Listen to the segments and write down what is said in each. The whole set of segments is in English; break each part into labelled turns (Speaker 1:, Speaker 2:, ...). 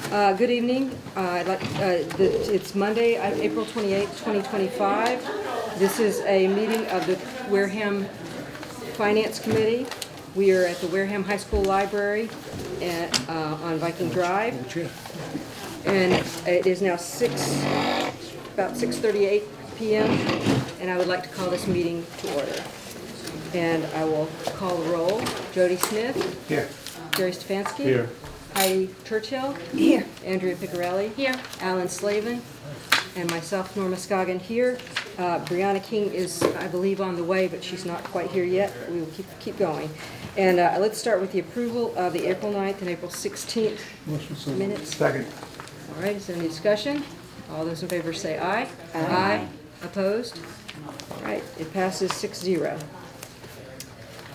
Speaker 1: Good evening. It's Monday, April 28th, 2025. This is a meeting of the Wareham Finance Committee. We are at the Wareham High School Library on Viking Drive. And it is now about 6:38 p.m. and I would like to call this meeting to order. And I will call the roll. Jody Smith.
Speaker 2: Here.
Speaker 1: Jerry Stefanski.
Speaker 2: Here.
Speaker 1: Heidi Churchill.
Speaker 3: Here.
Speaker 1: Andrea Picarelli.
Speaker 3: Here.
Speaker 1: Alan Slavin. And myself, Norma Scoggin, here. Brianna King is, I believe, on the way, but she's not quite here yet. We will keep going. And let's start with the approval of the April 9th and April 16th minutes.
Speaker 2: Second.
Speaker 1: All right, is there any discussion? All those in favor say aye. Aye. Opposed? All right, it passes 6-0.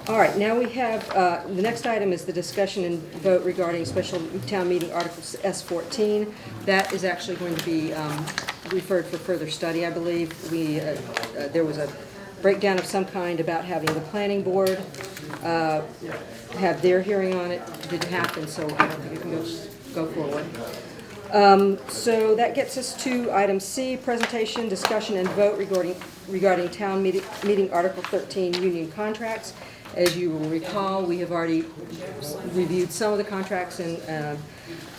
Speaker 1: All right, now we have, the next item is the discussion and vote regarding special town meeting Article S14. That is actually going to be referred for further study, I believe. There was a breakdown of some kind about having the planning board have their hearing on it. It didn't happen, so I don't think it can go forward. So that gets us to item C, presentation, discussion, and vote regarding town meeting Article 13 union contracts. As you will recall, we have already reviewed some of the contracts and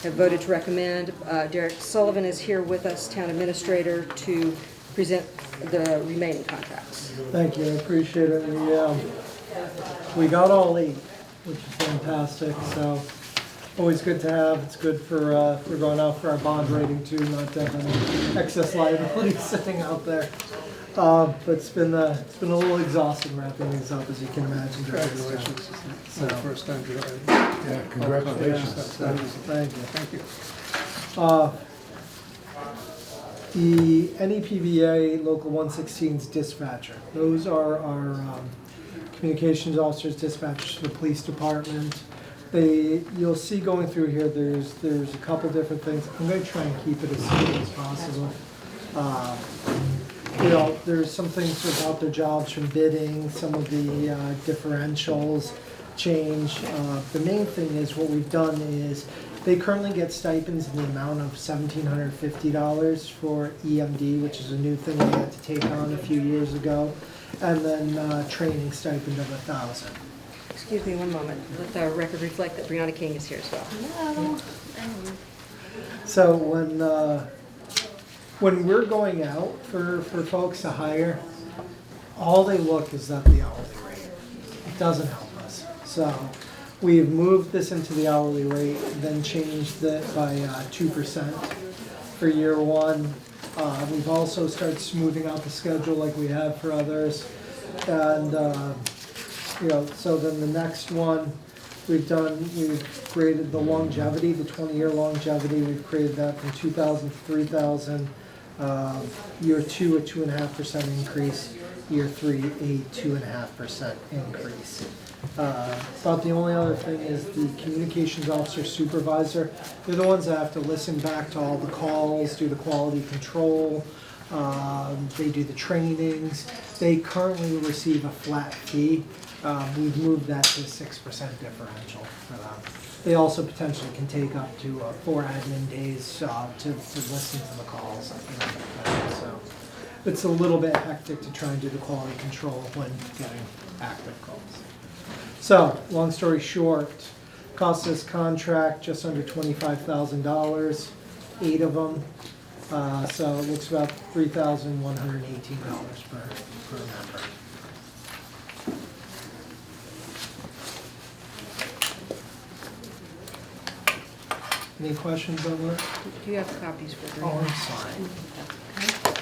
Speaker 1: have voted to recommend. Derek Sullivan is here with us, town administrator, to present the remaining contracts.
Speaker 4: Thank you, I appreciate it. We got all 8, which is fantastic, so always good to have. It's good for going out for our bond rating too, not to have any excess liability sitting out there. But it's been a little exhausting wrapping these up, as you can imagine.
Speaker 2: Congratulations.
Speaker 4: So,
Speaker 2: First time to Yeah, congratulations.
Speaker 4: Yeah, thank you.
Speaker 2: Thank you.
Speaker 4: The NEPVA Local 116's dispatcher. Those are our communications officers, dispatchers for the police department. You'll see going through here, there's a couple different things. I'm going to try and keep it as simple as possible. There's some things about their jobs from bidding, some of the differentials change. The main thing is what we've done is they currently get stipends in the amount of $1,750 for EMD, which is a new thing they had to take on a few years ago, and then training stipend of $1,000.
Speaker 1: Excuse me one moment. Let the record reflect that Brianna King is here as well.
Speaker 3: Hello.
Speaker 4: So when we're going out for folks to hire, all they look is at the hourly rate. It doesn't help us. So we've moved this into the hourly rate, then changed it by 2% for year one. We've also started smoothing out the schedule like we have for others. And so then the next one we've created the longevity, the 20-year longevity. We've created that from 2,000 to 3,000. Year 2, a 2.5% increase. Year 3, a 2.5% increase. About the only other thing is the communications officer supervisor. They're the ones that have to listen back to all the calls, do the quality control. They do the trainings. They currently receive a flat fee. We've moved that to a 6% differential for them. They also potentially can take up to 4 admin days to listen to the calls. So it's a little bit hectic to try and do the quality control when getting active calls. So long story short, cost this contract just under $25,000, 8 of them. So it looks about $3,118 per member. Any questions on that?
Speaker 1: Do you have copies for
Speaker 4: Oh,
Speaker 1: Brianna?
Speaker 4: I'm sorry.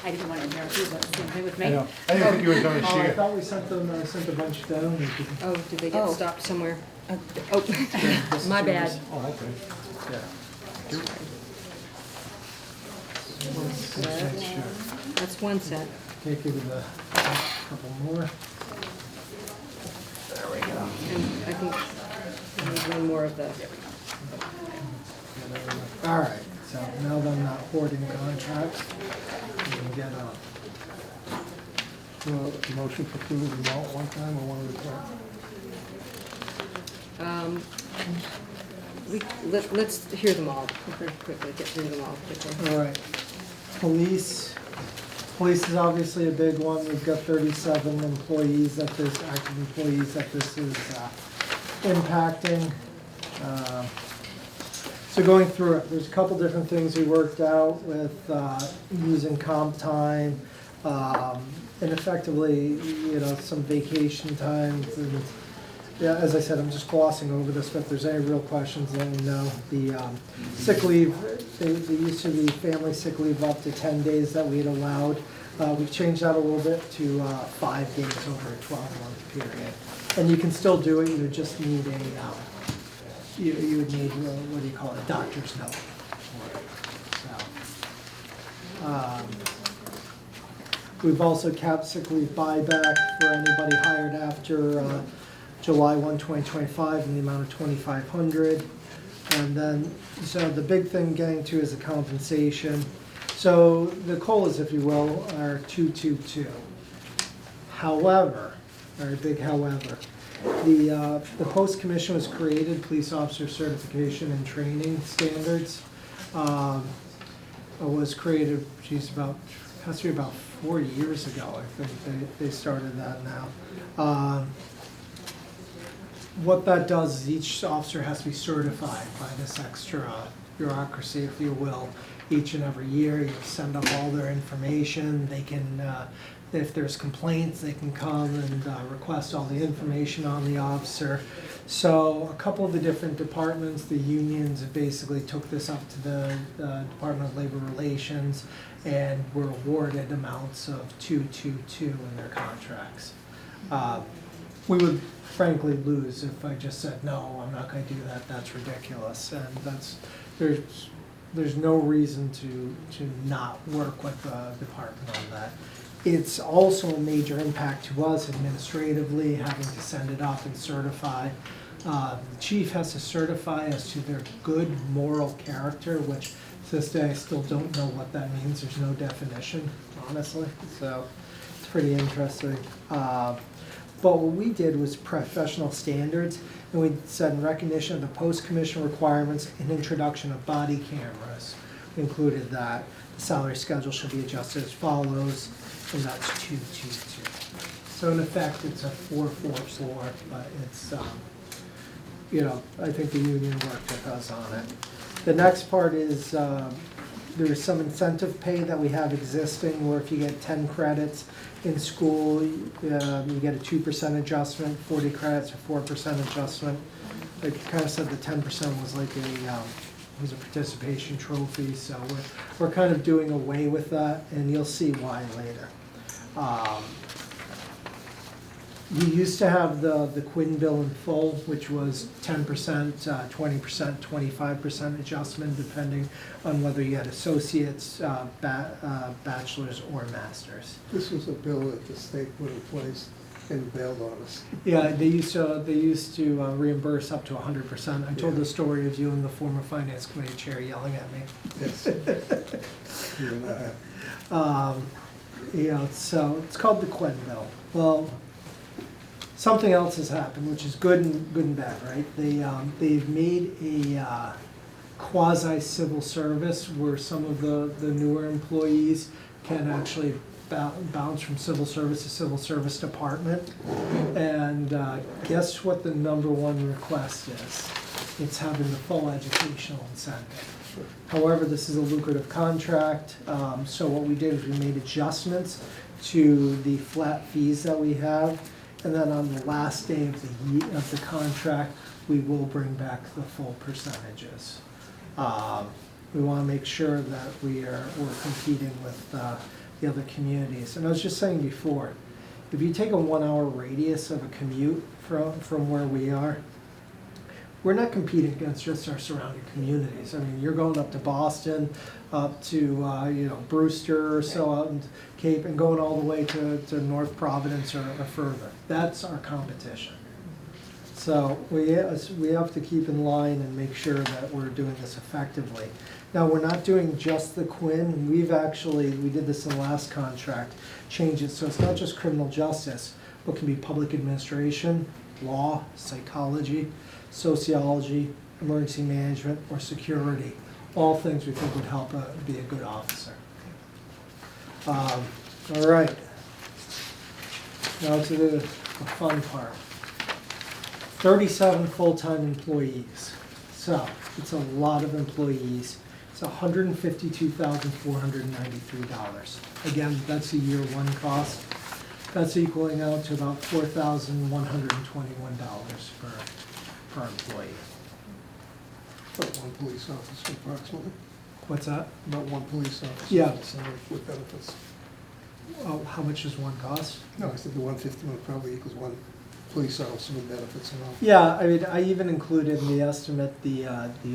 Speaker 3: I didn't want to interrupt you, but same thing with me.
Speaker 2: I know. I didn't think you were going to
Speaker 4: Oh, I
Speaker 2: share.
Speaker 4: thought we sent them. I sent a bunch down.
Speaker 1: Oh, did they get
Speaker 3: Oh.
Speaker 1: stopped somewhere?
Speaker 3: This
Speaker 1: Oh, my bad.
Speaker 2: Oh, okay.
Speaker 4: Yeah.
Speaker 1: One set. That's one set.
Speaker 4: Take you to the couple more. There we go.
Speaker 1: And I think there's one more of the.
Speaker 4: All right. So now that I'm not hoarding contracts, we can get on.
Speaker 2: Motion for approval of them all at one time or one at a time?
Speaker 1: let's hear them all very quickly, get through them all quickly.
Speaker 4: All right. Police. Police is obviously a big one. We've got 37 employees that this, active employees that this is impacting. So going through it, there's a couple different things we worked out with using comp time, and effectively, some vacation times. And yeah, as I said, I'm just glossing over this, but if there's any real questions, let me know. The sick leave, they used to be family sick leave up to 10 days that we had allowed. We've changed that a little bit to 5 days over a 12-month period. And you can still do it, you would just need you would need, what do you call it, a doctor's note for it. So, we've also capped sick leave buyback for anybody hired after July 1, 2025 in the amount of $2,500. And then, so the big thing getting to is the compensation. So the COLAs, if you will, are 222. However, very big however, the post commission was created, police officer certification and training standards, was created, has to be about 4 years ago, I think they started that now. What that does is each officer has to be certified by this extra bureaucracy, if you will, each and every year. You send up all their information. They can, if there's complaints, they can come and request all the information on the officer. So a couple of the different departments, the unions basically took this up to the Department of Labor Relations and were awarded amounts of 222 in their contracts. We would frankly lose if I just said, no, I'm not going to do that, that's ridiculous. And there's no reason to not work with the department on that. It's also a major impact to us administratively, having to send it up and certify. The chief has to certify as to their good moral character, which to this day I still don't know what that means. There's no definition, honestly, so it's pretty interesting. But what we did was professional standards, and we said in recognition of the post-commission requirements and introduction of body cameras, we included that. The salary schedule should be adjusted as follows, and that's 222. So in effect, it's a 444, but it's, I think the union worked with us on it. The next part is there's some incentive pay that we have existing, where if you get 10 credits in school, you get a 2% adjustment, 40 credits, a 4% adjustment. Like I kind of said, the 10% was like was a participation trophy, so we're kind of doing away with that, and you'll see why later. We used to have the Quinn bill in full, which was 10%, 20%, 25% adjustment, depending on whether you had associates, bachelors, or masters.
Speaker 2: This was a bill that the state put in place and bailed on us.
Speaker 4: Yeah, they used to reimburse up to 100%. I told the story of you and the former finance committee chair yelling at me.
Speaker 2: Yes. You and I.
Speaker 4: So it's called the Quinn bill. Well, something else has happened, which is good and bad, right? They've made a quasi-civil service where some of the newer employees can actually bounce from civil service to civil service department. And guess what the #1 request is? It's having the full educational incentive. However, this is a lucrative contract, so what we did is we made adjustments to the flat fees that we have. And then on the last day of the contract, we will bring back the full percentages. We want to make sure that we're competing with the other communities. And I was just saying before, if you take a 1-hour radius of a commute from where we are, we're not competing against just our surrounding communities. I mean, you're going up to Boston, up to Brewster or so out in Cape, and going all the way to North Providence or further. That's our competition. So we have to keep in line and make sure that we're doing this effectively. Now, we're not doing just the Quinn. We did this in the last contract, change it so it's not just criminal justice, but can be public administration, law, psychology, sociology, emergency management, or security. All things we think would help be a good officer. All right. Now to the fun part. 37 full-time employees. So it's a lot of employees. It's $152,493. Again, that's a year one cost. That's equaling out to about $4,121 per employee.
Speaker 2: About one police officer approximately,
Speaker 4: What's that?
Speaker 2: about one police officer.
Speaker 4: Yeah.
Speaker 2: Salary with benefits.
Speaker 4: Oh, how much does one cost?
Speaker 2: No, I said the 151 probably equals one police officer with benefits and all.
Speaker 4: Yeah, I mean, I even included in the estimate the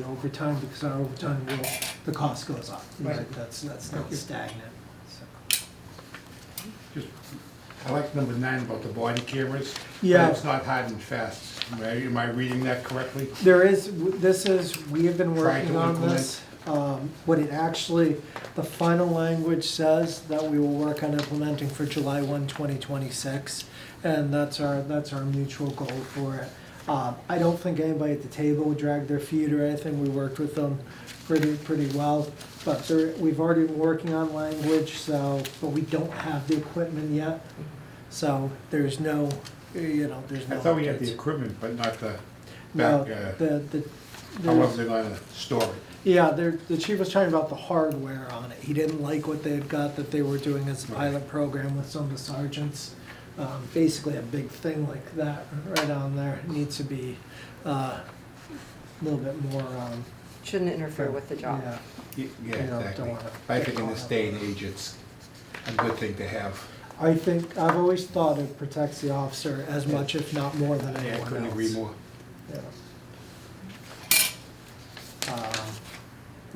Speaker 4: overtime, because our overtime the cost goes up.
Speaker 2: Right.
Speaker 4: That's not stagnant. So.
Speaker 5: Just, I like number 9 about the body cameras.
Speaker 4: Yeah.
Speaker 5: But it's not hard and fast. Am I reading that correctly?
Speaker 4: We have been
Speaker 5: Try
Speaker 4: working
Speaker 5: to
Speaker 4: on
Speaker 5: implement.
Speaker 4: this. What it actually, the final language says that we will work on implementing for July 1, 2026, and that's our mutual goal for it. I don't think anybody at the table would drag their feet or anything. We worked with them pretty well, but we've already been working on language, but we don't have the equipment yet, so there's no, there's no.
Speaker 5: I thought we had the
Speaker 4: updates.
Speaker 5: equipment, but not the
Speaker 4: No,
Speaker 5: back,
Speaker 4: there's-
Speaker 5: however they're gonna store it.
Speaker 4: Yeah, the chief was talking about the hardware on it. He didn't like what they had got that they were doing as a pilot program with some of the sergeants. Basically, a big thing like that right on there needs to be a little bit more.
Speaker 1: Shouldn't interfere with the job.
Speaker 4: Yeah,
Speaker 5: Yeah,
Speaker 4: don't
Speaker 5: exactly.
Speaker 4: wanna
Speaker 5: I
Speaker 4: get
Speaker 5: think in
Speaker 4: caught
Speaker 5: this
Speaker 4: up.
Speaker 5: day and age, it's a good thing to have.
Speaker 4: I think I've always thought it protects the officer as much, if not more, than
Speaker 5: Yeah, I
Speaker 4: anyone
Speaker 5: couldn't
Speaker 4: else.
Speaker 5: agree more.
Speaker 4: Yeah.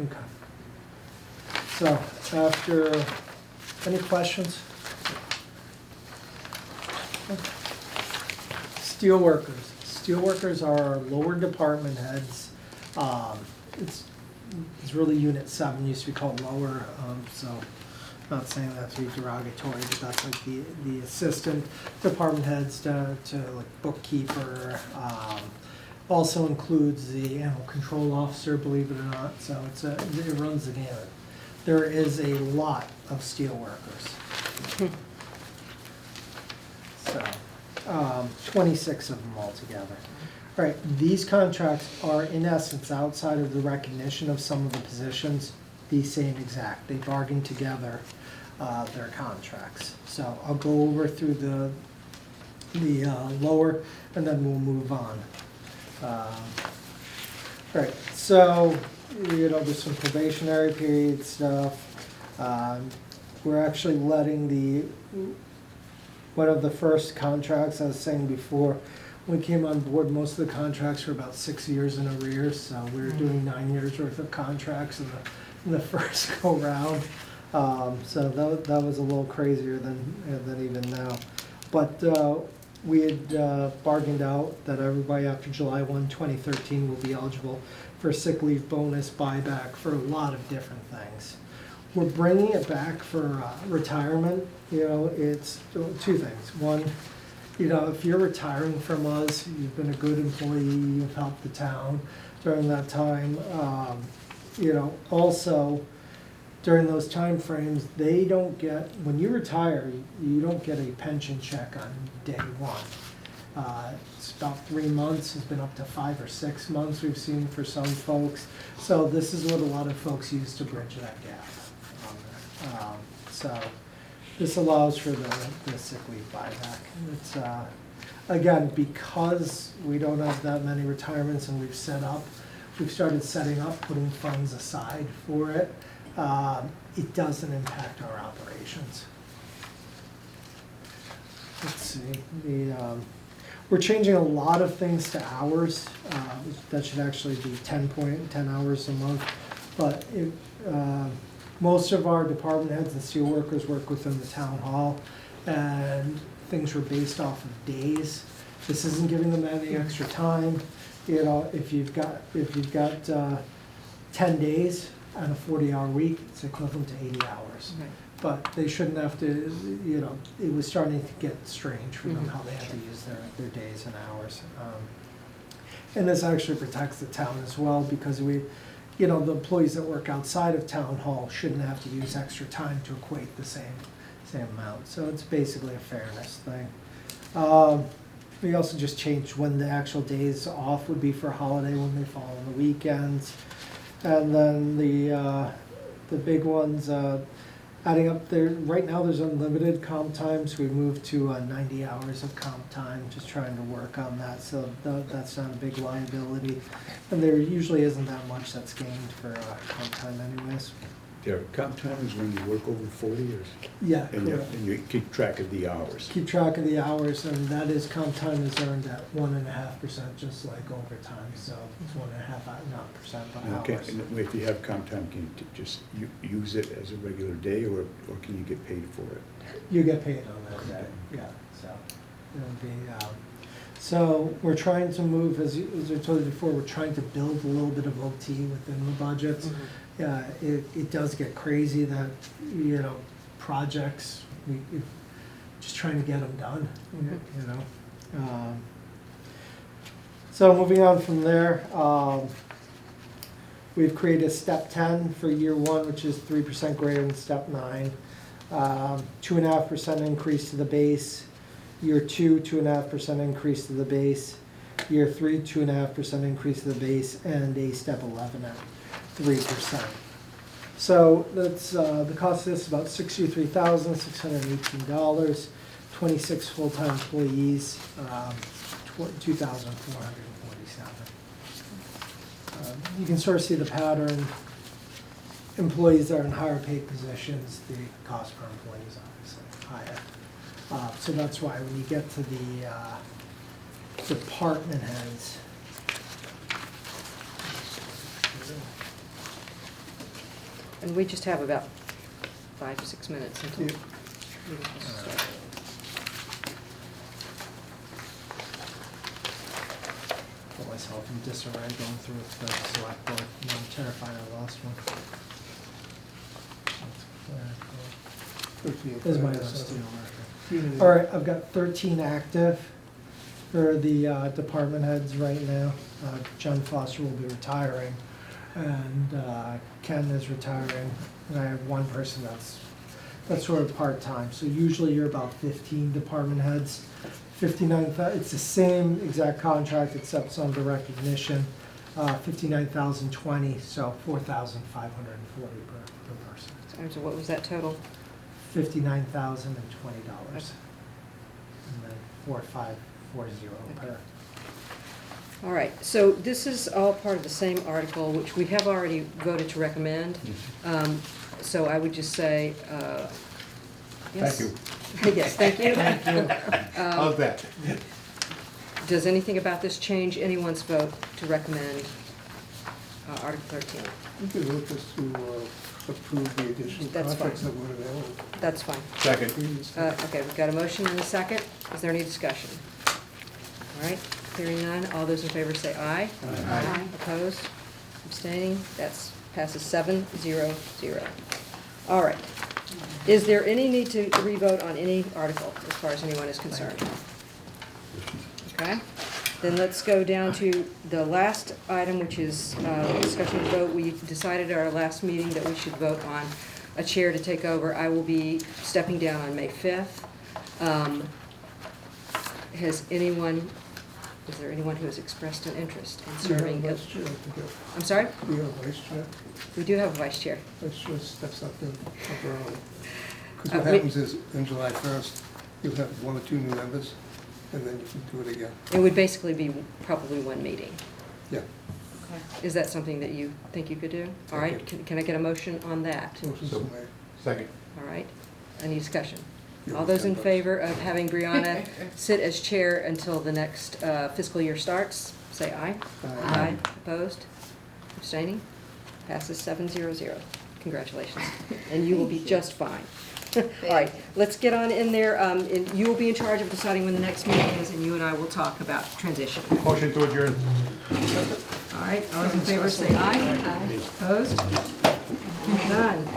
Speaker 4: Okay. So, any questions? Steelworkers. Steelworkers are our lower department heads. It's really Unit 7, used to be called lower, so not saying that to be derogatory, but that's like the assistant department heads to like bookkeeper. Also includes the animal control officer, believe it or not, so it runs the gamut. There is a lot of steel workers. So, 26 of them altogether. All right, these contracts are in essence, outside of the recognition of some of the positions, the same exact. They bargained together their contracts. So I'll go over through the lower, and then we'll move on. Right, so, there's some probationary period stuff. We're actually letting one of the first contracts, I was saying before, when we came on board, most of the contracts were about 6 years in arrears, so we were doing 9 years worth of contracts in the first go round. So that was a little crazier than even now. But we had bargained out that everybody after July 1, 2013 will be eligible for sick leave bonus buyback for a lot of different things. We're bringing it back for retirement. It's two things. One, if you're retiring from us, you've been a good employee, you've helped the town during that time. Also, during those time frames, they don't get, when you retire, you don't get a pension check on day one. It's about 3 months, it's been up to 5 or 6 months we've seen for some folks. So this is what a lot of folks use to bridge that gap. So this allows for the sick leave buyback. It's, again, because we don't have that many retirements and we've started setting up, putting funds aside for it. It doesn't impact our operations. Let's see, we're changing a lot of things to hours. That should actually be 10 hours a month. But most of our department heads and steelworkers work within the town hall, and things were based off of days. This isn't giving them any extra time. If you've got 10 days on a 40-hour week, it's equivalent to 80 hours.
Speaker 1: Right.
Speaker 4: But they shouldn't have to, it was starting to get strange for them how they had to use their days and hours. And this actually protects the town as well, because we, you know, the employees that work outside of town hall shouldn't have to use extra time to equate the same amount. So it's basically a fairness thing. We also just changed when the actual days off would be for holiday, when they fall on the weekends. And then the big ones, adding up there, right now there's unlimited comp time, so we moved to 90 hours of comp time, just trying to work on that, so that's not a big liability. And there usually isn't that much that's gained for comp time anyways.
Speaker 6: Yeah, comp time is when you work over 40 years,
Speaker 4: Yeah,
Speaker 6: and
Speaker 4: correct.
Speaker 6: you keep track of the hours.
Speaker 4: Keep track of the hours, and that is, comp time is earned at 1.5%, just like overtime, so it's 1.5, not percent, but
Speaker 6: Okay,
Speaker 4: hours.
Speaker 6: and if you have comp time, can you just use it as a regular day, or can you get paid for it?
Speaker 4: You get paid on that day, yeah, so it'll be, so we're trying to move, as I told you before, we're trying to build a little bit of OT within the budgets.
Speaker 1: Mm-hmm.
Speaker 4: Yeah, it does get crazy that, you know, projects, we just trying to get them done, you know. So moving on from there, we've created step 10 for year 1, which is 3% greater than step 9. 2.5% increase to the base. Year 2, 2.5% increase to the base. Year 3, 2.5% increase to the base, and a step 11 at 3%. So that's the cost of this is about $63,618. 26 full-time employees, 2,447. You can sort of see the pattern. Employees that are in higher paid positions, the cost per employee is obviously higher. So that's why when you get to the department heads,
Speaker 1: And we just have about 5 or 6 minutes until
Speaker 2: Yeah.
Speaker 1: we start.
Speaker 4: put myself in disarray going through with the select board. I'm terrified I lost one. This is my other steel marker. All right, I've got 13 active for the department heads right now. John Foster will be retiring, and Ken is retiring, and I have one person that's sort of part-time. So usually you're about 15 department heads. 59,000. It's the same exact contract except it's under recognition. 59,020, so 4,540 per person.
Speaker 1: So what was that total?
Speaker 4: $59,020, and then 4,540 per.
Speaker 1: All right, so this is all part of the same article, which we have already voted to recommend. So I would just say, yes.
Speaker 5: Thank you.
Speaker 1: Yes, thank you.
Speaker 5: How's that?
Speaker 1: Does anything about this change anyone's vote to recommend Article 13?
Speaker 2: You could look just to approve the additional
Speaker 1: That's
Speaker 2: contracts
Speaker 1: fine.
Speaker 2: that were available
Speaker 1: That's fine.
Speaker 5: Second.
Speaker 2: previously.
Speaker 1: Okay, we've got a motion and a second. Is there any discussion? All right, hearing none, all those in favor say aye.
Speaker 3: Aye.
Speaker 1: Opposed? Abstaining? That's passes 7-0-0. All right. Is there any need to re-vote on any article as far as anyone is concerned? Okay, then let's go down to the last item, which is discussion vote. We decided at our last meeting that we should vote on a chair to take over. I will be stepping down on May 5th. Is there anyone who has expressed an interest in
Speaker 2: Do you have
Speaker 1: serving?
Speaker 2: a vice chair? I think
Speaker 1: I'm sorry?
Speaker 2: Do you have a vice chair?
Speaker 1: We do have a vice chair.
Speaker 2: Vice chair steps up there temporarily. Because
Speaker 1: Uh,
Speaker 2: what
Speaker 1: we-
Speaker 2: happens is, in July 1st, you'll have 1 or 2 new members, and then you can do it again.
Speaker 1: It would basically be probably one meeting.
Speaker 2: Yeah.
Speaker 1: Is that something that you think you could do? All right, can I get a motion on that?
Speaker 2: Motion's
Speaker 5: So-
Speaker 2: made.
Speaker 5: Second.
Speaker 1: All right, any discussion?
Speaker 2: You're
Speaker 1: All those in
Speaker 2: $10.
Speaker 1: favor of having Brianna sit as chair until the next fiscal year starts, say aye.
Speaker 2: Aye.
Speaker 1: Opposed? Abstaining? Passes 7-0-0. Congratulations. And you will be just fine. All right, let's get on in there. And you will be in charge of deciding when the next meeting is, and you and I will talk about transition.
Speaker 5: Motion to adjourn.
Speaker 1: All right, all those in favor say aye. Aye. Opposed? None.